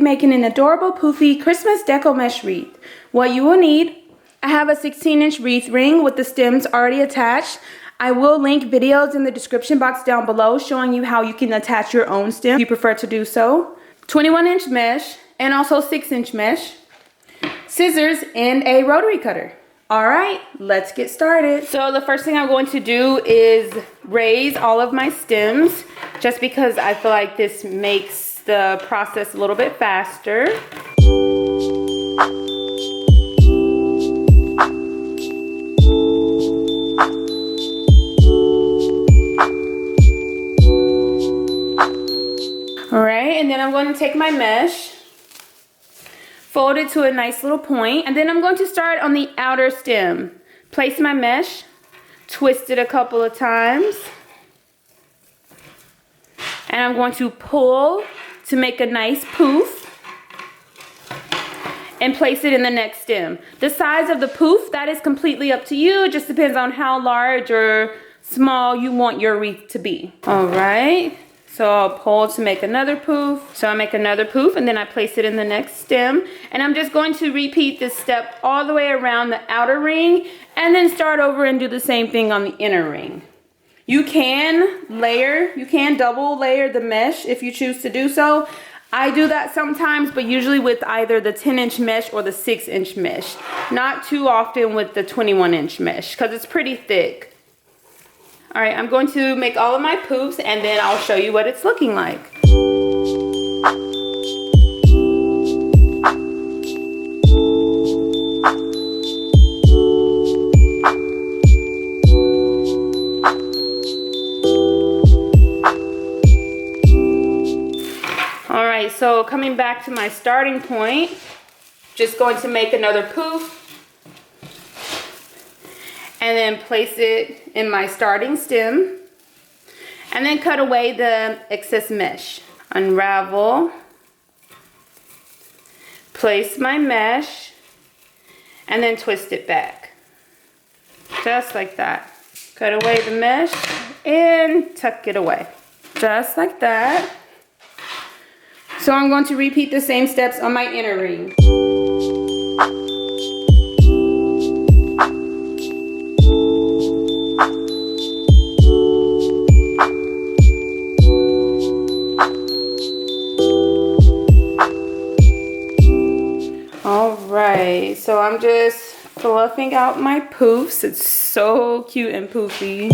making an adorable poofy Christmas deco mesh wreath. What you will need, I have a 16-inch wreath ring with the stems already attached. I will link videos in the description box down below showing you how you can attach your own stem if you prefer to do so. 21-inch mesh and also 6-inch mesh, scissors, and a rotary cutter. All right, let's get started. So the first thing I'm going to do is raise all of my stems just because I feel like this makes the process a little bit faster. All right, and then I'm going to take my mesh, fold it to a nice little point, and then I'm going to start on the outer stem. Place my mesh, twist it a couple of times, and I'm going to pull to make a nice poof and place it in the next stem. The size of the poof, that is completely up to you. It just depends on how large or small you want your wreath to be. All right. So I'll pull to make another poof. So I make another poof and then I place it in the next stem. And I'm just going to repeat this step all the way around the outer ring and then start over and do the same thing on the inner ring. You can layer, you can double layer the mesh if you choose to do so. I do that sometimes, but usually with either the 10-inch mesh or the 6-inch mesh. Not too often with the 21-inch mesh because it's pretty thick. All right, I'm going to make all of my poofs and then I'll show you what it's looking like. All right, so coming back to my starting point, just going to make another poof. And then place it in my starting stem. And then cut away the excess mesh. Unravel. Place my mesh. And then twist it back. Just like that. Cut away the mesh and tuck it away. Just like that. So I'm going to repeat the same steps on my inner ring. Alright, so I'm just fluffing out my poofs. It's so cute and poofy.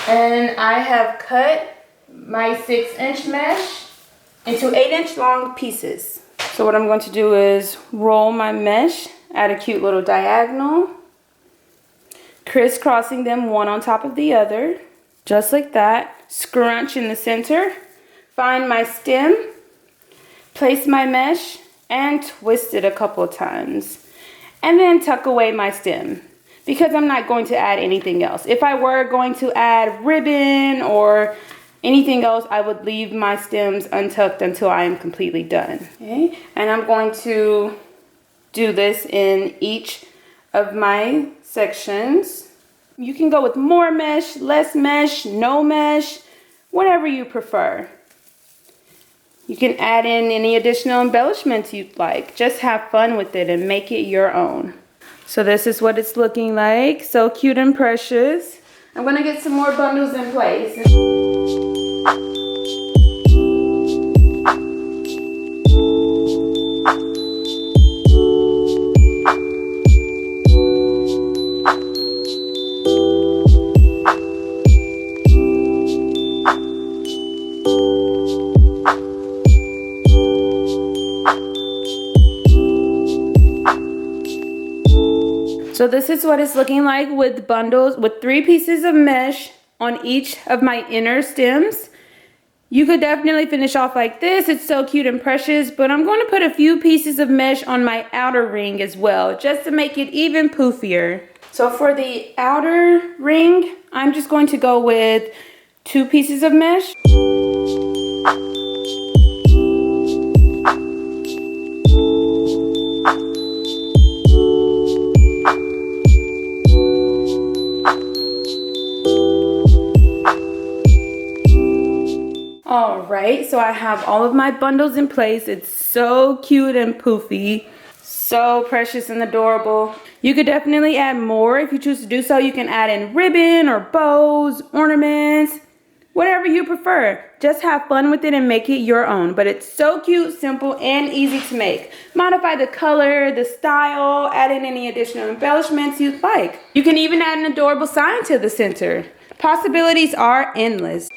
And I have cut my 6-inch mesh into 8-inch long pieces. So what I'm going to do is roll my mesh at a cute little diagonal, crisscrossing them one on top of the other. Just like that. Scrunch in the center. Find my stem. Place my mesh and twist it a couple of times. And then tuck away my stem because I'm not going to add anything else. If I were going to add ribbon or anything else, I would leave my stems untucked until I am completely done. Okay? And I'm going to do this in each of my sections. You can go with more mesh, less mesh, no mesh, whatever you prefer. You can add in any additional embellishments you'd like. Just have fun with it and make it your own. So this is what it's looking like. So cute and precious. I'm going to get some more bundles in place. So this is what it's looking like with bundles, with 3 pieces of mesh on each of my inner stems. You could definitely finish off like this. It's so cute and precious, but I'm going to put a few pieces of mesh on my outer ring as well, just to make it even poofier. So for the outer ring, I'm just going to go with 2 pieces of mesh. so I have all of my bundles in place. It's so cute and poofy. So precious and adorable. You could definitely add more if you choose to do so. You can add in ribbon or bows, ornaments, whatever you prefer. Just have fun with it and make it your own. But it's so cute, simple, and easy to make. Modify the color, the style, add in any additional embellishments you'd like. You can even add an adorable sign to the center. Possibilities are endless.